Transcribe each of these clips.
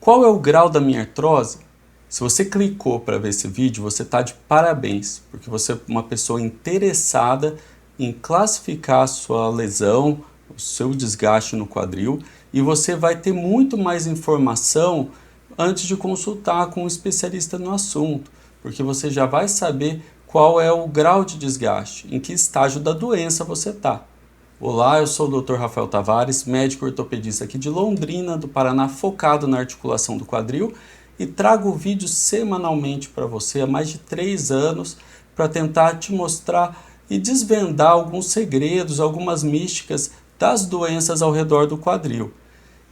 Qual é o grau da minha artrose? Se você clicou para ver esse vídeo, você está de parabéns, porque você é uma pessoa interessada em classificar a sua lesão, o seu desgaste no quadril, e você vai ter muito mais informação antes de consultar com um especialista no assunto, porque você já vai saber qual é o grau de desgaste, em que estágio da doença você está. Olá, eu sou o Dr. Rafael Tavares, médico ortopedista aqui de Londrina, do Paraná, focado na articulação do quadril, e trago vídeos semanalmente para você há mais de 3 anos para tentar te mostrar e desvendar alguns segredos, algumas místicas das doenças ao redor do quadril.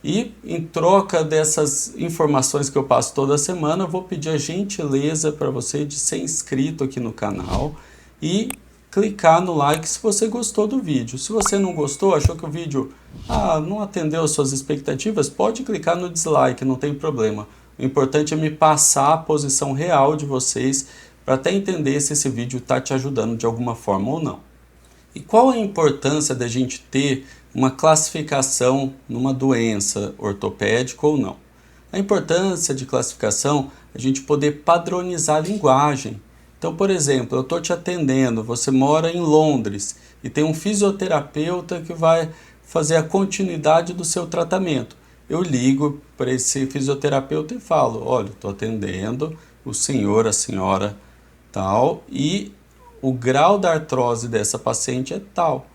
E em troca dessas informações que eu passo toda semana, eu vou pedir a gentileza para você de ser inscrito aqui no canal e clicar no like se você gostou do vídeo. Se você não gostou, achou que o vídeo não atendeu às suas expectativas, pode clicar no dislike, não tem problema. O importante é me passar a posição real de vocês para até entender se esse vídeo está te ajudando de alguma forma ou não. E qual a importância da gente ter uma classificação numa doença ortopédica ou não? A importância de classificação é a gente poder padronizar a linguagem. Então, por exemplo, eu estou te atendendo, você mora em Londres e tem um fisioterapeuta que vai fazer a continuidade do seu tratamento. Eu ligo para esse fisioterapeuta e falo, olha, estou atendendo o senhor, a senhora tal, e o grau da artrose dessa paciente é tal.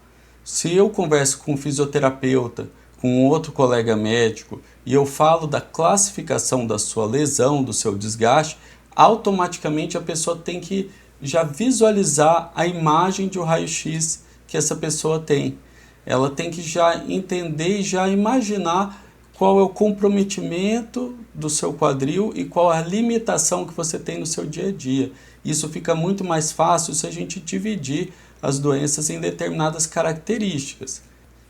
Se eu converso com um fisioterapeuta, com outro colega médico, e eu falo da classificação da sua lesão, do seu desgaste, automaticamente a pessoa tem que já visualizar a imagem de um raio-x que essa pessoa tem. Ela tem que já entender e já imaginar qual é o comprometimento do seu quadril e qual a limitação que você tem no seu dia a dia. Isso fica muito mais fácil se a gente dividir as doenças em determinadas características.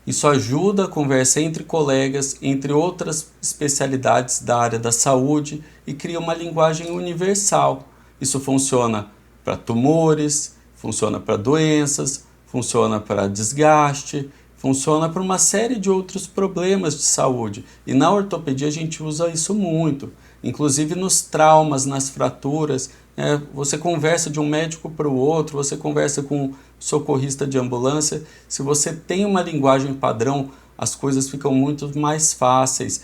Isso ajuda a conversa entre colegas, entre outras especialidades da área da saúde e cria uma linguagem universal. Isso funciona para tumores, funciona para doenças, funciona para desgaste, funciona para uma série de outros problemas de saúde. E na ortopedia a gente usa isso muito, inclusive nos traumas, nas fraturas. Você conversa de um médico para o outro, você conversa com um socorrista de ambulância. Se você tem uma linguagem padrão, as coisas ficam muito mais fáceis.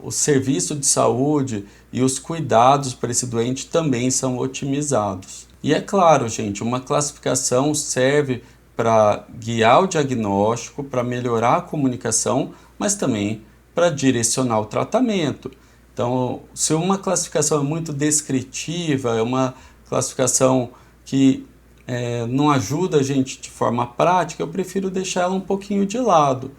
O serviço de saúde e os cuidados para esse doente também são otimizados. E é claro, gente, uma classificação serve para guiar o diagnóstico, para melhorar a comunicação, mas também para direcionar o tratamento. Então, se uma classificação é muito descritiva, é uma classificação que não ajuda a gente de forma prática, eu prefiro deixar ela um pouquinho de lado.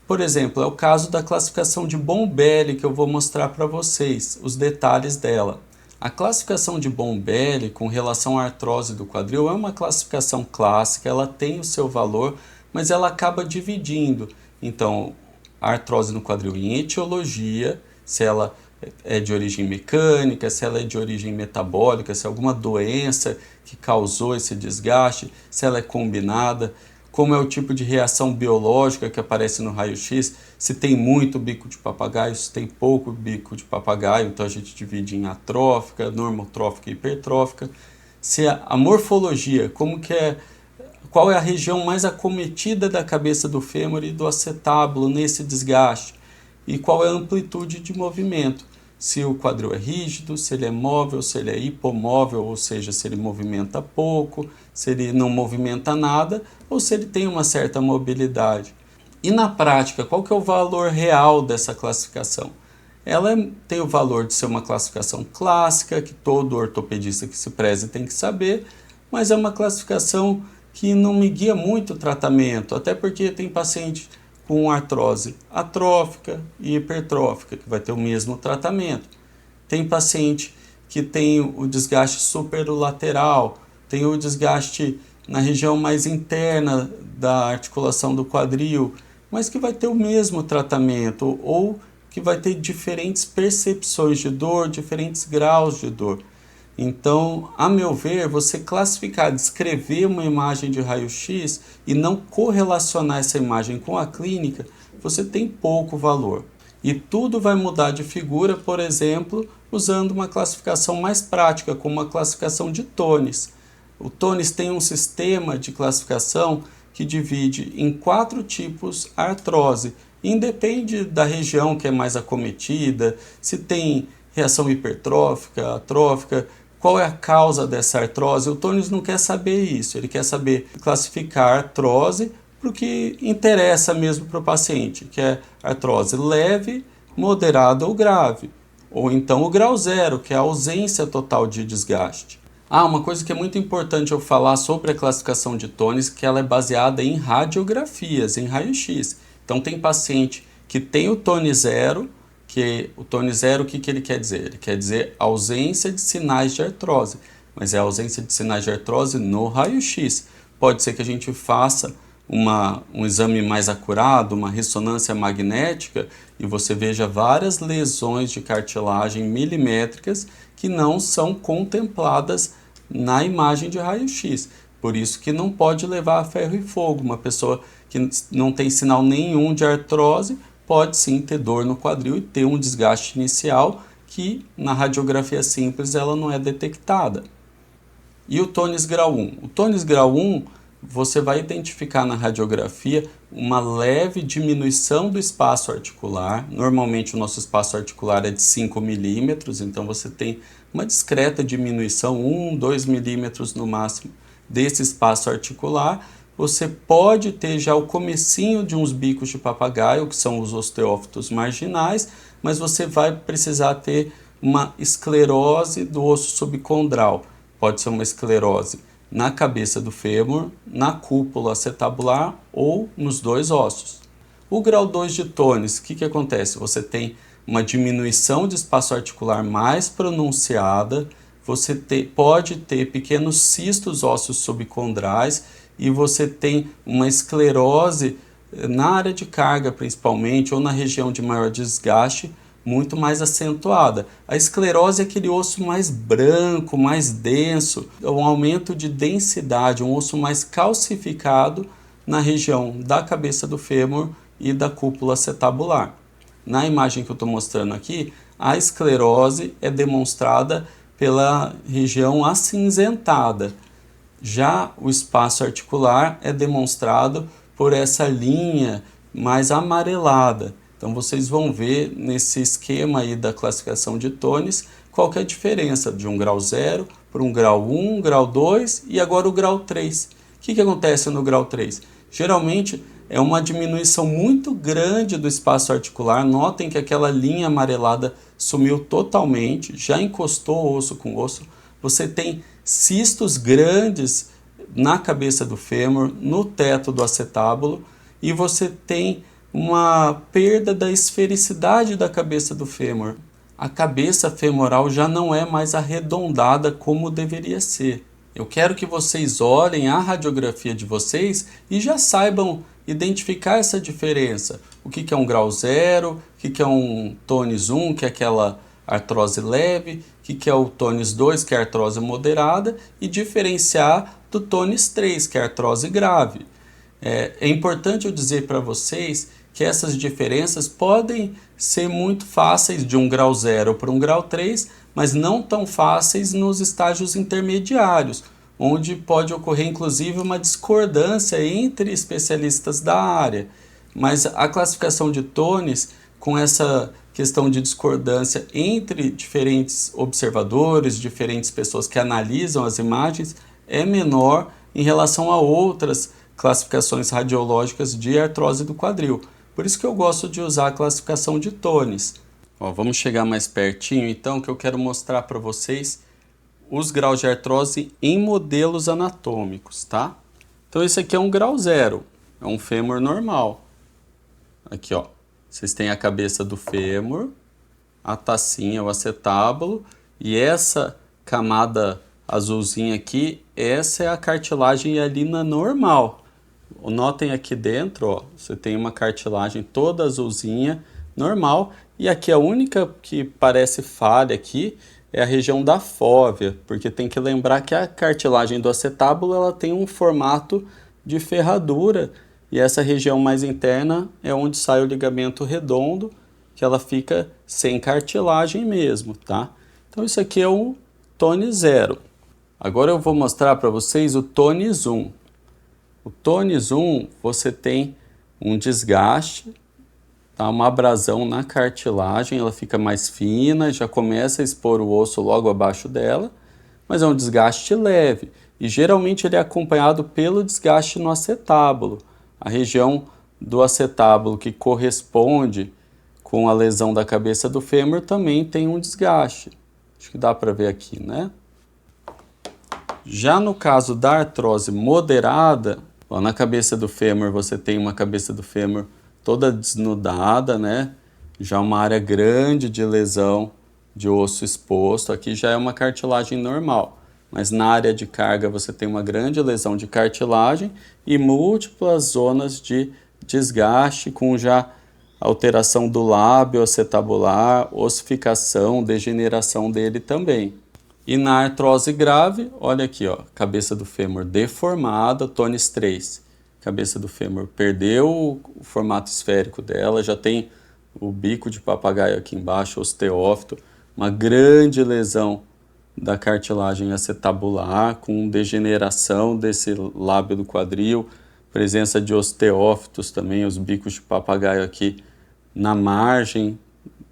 Por exemplo, é o caso da classificação de Bombelli que eu vou mostrar para vocês, os detalhes dela. A classificação de Bombelli com relação à artrose do quadril é uma classificação clássica, ela tem o seu valor, mas ela acaba dividindo. Então, a artrose no quadril em etiologia, se ela é de origem mecânica, se ela é de origem metabólica, se é alguma doença que causou esse desgaste, se ela é combinada, como é o tipo de reação biológica que aparece no raio-x, se tem muito bico de papagaio, se tem pouco bico de papagaio, então a gente divide em atrófica, normotrófica e hipertrófica. Se a morfologia, qual é a região mais acometida da cabeça do fêmur e do acetábulo nesse desgaste, e qual é a amplitude de movimento. Se o quadril é rígido, se ele é móvel, se ele é hipomóvel, ou seja, se ele movimenta pouco, se ele não movimenta nada, ou se ele tem uma certa mobilidade. E na prática, qual que é o valor real dessa classificação? Ela tem o valor de ser uma classificação clássica, que todo ortopedista que se preze tem que saber, mas é uma classificação que não me guia muito o tratamento, até porque tem paciente com artrose atrófica e hipertrófica, que vai ter o mesmo tratamento. Tem paciente que tem o desgaste superolateral, tem o desgaste na região mais interna da articulação do quadril, mas que vai ter o mesmo tratamento, ou que vai ter diferentes percepções de dor, diferentes graus de dor. Então, a meu ver, você classificar, descrever uma imagem de raio-x e não correlacionar essa imagem com a clínica, você tem pouco valor. E tudo vai mudar de figura, por exemplo, usando uma classificação mais prática, como a classificação de Tones. O Tones tem um sistema de classificação que divide em 4 tipos a artrose. Independe da região que é mais acometida, se tem reação hipertrófica, atrófica, qual é a causa dessa artrose. O Tones não quer saber isso, ele quer saber classificar a artrose para o que interessa mesmo para o paciente, que é artrose leve, moderada ou grave. Ou então o grau 0, que é a ausência total de desgaste. Uma coisa que é muito importante eu falar sobre a classificação de Tones, que ela é baseada em radiografias, em raio-x. Então tem paciente que tem o Tone 0, que o Tone 0 o que ele quer dizer? Ele quer dizer ausência de sinais de artrose, mas é a ausência de sinais de artrose no raio-x. Pode ser que a gente faça um exame mais acurado, uma ressonância magnética, e você veja várias lesões de cartilagem milimétricas que não são contempladas na imagem de raio-x. Por isso que não pode levar a ferro e fogo. Uma pessoa que não tem sinal nenhum de artrose pode sim ter dor no quadril e ter um desgaste inicial que na radiografia simples ela não é detectada. E o Tones grau 1? O Tones grau 1, você vai identificar na radiografia uma leve diminuição do espaço articular. Normalmente o nosso espaço articular é de 5 milímetros, então você tem uma discreta diminuição, 1, 2 milímetros no máximo, desse espaço articular. Você pode ter já o comecinho de uns bicos de papagaio, que são os osteófitos marginais, mas você vai precisar ter uma esclerose do osso subcondral. Pode ser uma esclerose na cabeça do fêmur, na cúpula acetabular ou nos 2 ossos. O grau 2 de Tones, o que acontece? Você tem uma diminuição de espaço articular mais pronunciada, você pode ter pequenos cistos ósseos subcondrais e você tem uma esclerose na área de carga principalmente ou na região de maior desgaste muito mais acentuada. A esclerose é aquele osso mais branco, mais denso, um aumento de densidade, um osso mais calcificado na região da cabeça do fêmur e da cúpula acetabular. Na imagem que eu estou mostrando aqui, a esclerose é demonstrada pela região acinzentada. Já o espaço articular é demonstrado por essa linha mais amarelada. Então vocês vão ver nesse esquema aí da classificação de Tones qual que é a diferença de um grau 0 para um grau 1, grau 2 e agora o grau 3. O que acontece no grau 3? Geralmente é uma diminuição muito grande do espaço articular. Notem que aquela linha amarelada sumiu totalmente, já encostou osso com osso. Você tem cistos grandes na cabeça do fêmur, no teto do acetábulo, e você tem uma perda da esfericidade da cabeça do fêmur. A cabeça femoral já não é mais arredondada como deveria ser. Eu quero que vocês olhem a radiografia de vocês e já saibam identificar essa diferença. O que é um grau 0, o que é um Tones 1, que é aquela artrose leve, o que é o Tones 2, que é a artrose moderada, e diferenciar do Tones 3, que é a artrose grave. É importante eu dizer para vocês que essas diferenças podem ser muito fáceis de um grau 0 para um grau 3, mas não tão fáceis nos estágios intermediários, onde pode ocorrer inclusive uma discordância entre especialistas da área. Mas a classificação de Tones, com essa questão de discordância entre diferentes observadores, diferentes pessoas que analisam as imagens, é menor em relação a outras classificações radiológicas de artrose do quadril. Por isso que eu gosto de usar a classificação de Tones. Vamos chegar mais pertinho então, que eu quero mostrar para vocês os graus de artrose em modelos anatômicos, tá? Então esse aqui é um grau 0, é um fêmur normal. Aqui, ó, vocês têm a cabeça do fêmur, a tacinha, o acetábulo, e essa camada azulzinha aqui, essa é a cartilagem hialina normal. Notem aqui dentro, ó, você tem uma cartilagem toda azulzinha, normal, e aqui a única que parece falha aqui é a região da fóvea, porque tem que lembrar que a cartilagem do acetábulo ela tem um formato de ferradura, e essa região mais interna é onde sai o ligamento redondo, que ela fica sem cartilagem mesmo, tá? Então isso aqui é o Tone 0. Agora eu vou mostrar para vocês o Tones 1. O Tones 1, você tem um desgaste, tá? Uma abrasão na cartilagem, ela fica mais fina, já começa a expor o osso logo abaixo dela, mas é um desgaste leve e geralmente ele é acompanhado pelo desgaste no acetábulo. A região do acetábulo que corresponde com a lesão da cabeça do fêmur também tem um desgaste. Acho que dá para ver aqui, né? Já no caso da artrose moderada, ó, na cabeça do fêmur você tem uma cabeça do fêmur toda desnudada, né? Já uma área grande de lesão de osso exposto. Aqui já é uma cartilagem normal, mas na área de carga você tem uma grande lesão de cartilagem e múltiplas zonas de desgaste com já alteração do lábio acetabular, ossificação, degeneração dele também. E na artrose grave, olha aqui, ó, cabeça do fêmur deformada, Tones 3. Cabeça do fêmur perdeu o formato esférico dela, já tem o bico de papagaio aqui embaixo, osteófito, uma grande lesão da cartilagem acetabular, com degeneração desse lábio do quadril, presença de osteófitos também, os bicos de papagaio aqui na margem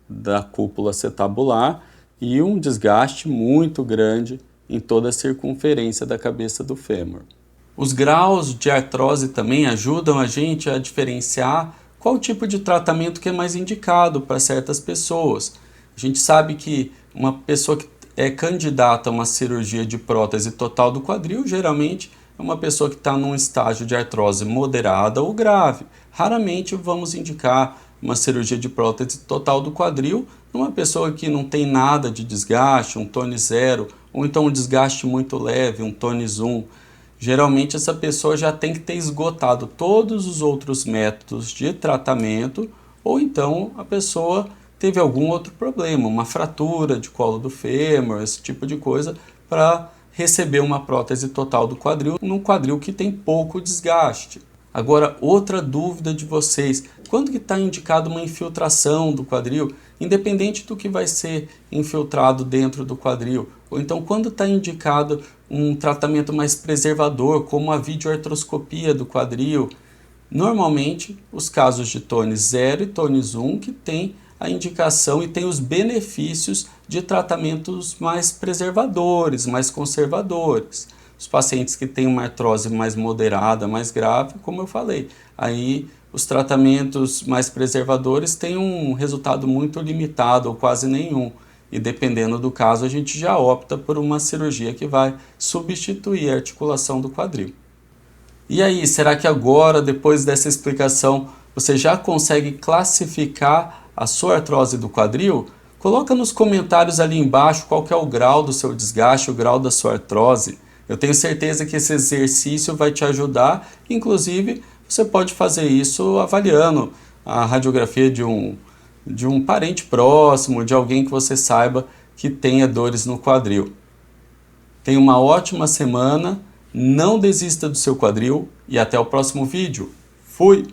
da cúpula acetabular, e um desgaste muito grande em toda a circunferência da cabeça do fêmur. Os graus de artrose também ajudam a gente a diferenciar qual tipo de tratamento que é mais indicado para certas pessoas. A gente sabe que uma pessoa que é candidata a uma cirurgia de prótese total do quadril, geralmente é uma pessoa que está num estágio de artrose moderada ou grave. Raramente vamos indicar uma cirurgia de prótese total do quadril numa pessoa que não tem nada de desgaste, um Tone 0, ou então um desgaste muito leve, um Tones 1. Geralmente essa pessoa já tem que ter esgotado todos os outros métodos de tratamento, ou então a pessoa teve algum outro problema, uma fratura de colo do fêmur, esse tipo de coisa, para receber uma prótese total do quadril, num quadril que tem pouco desgaste. Agora, outra dúvida de vocês, quando que está indicado uma infiltração do quadril, independente do que vai ser infiltrado dentro do quadril, ou então quando está indicado um tratamento mais preservador, como a videoartroscopia do quadril, normalmente os casos de Tones 0 e Tones 1 que tem a indicação e tem os benefícios de tratamentos mais preservadores, mais conservadores. Os pacientes que têm uma artrose mais moderada, mais grave, como eu falei, aí os tratamentos mais preservadores têm um resultado muito limitado ou quase nenhum. E dependendo do caso, a gente já opta por uma cirurgia que vai substituir a articulação do quadril. E aí, será que agora, depois dessa explicação, você já consegue classificar a sua artrose do quadril? Coloca nos comentários ali embaixo qual que é o grau do seu desgaste, o grau da sua artrose. Eu tenho certeza que esse exercício vai te ajudar, inclusive você pode fazer isso avaliando a radiografia de um parente próximo, de alguém que você saiba que tenha dores no quadril. Tenha uma ótima semana, não desista do seu quadril e até o próximo vídeo. Fui!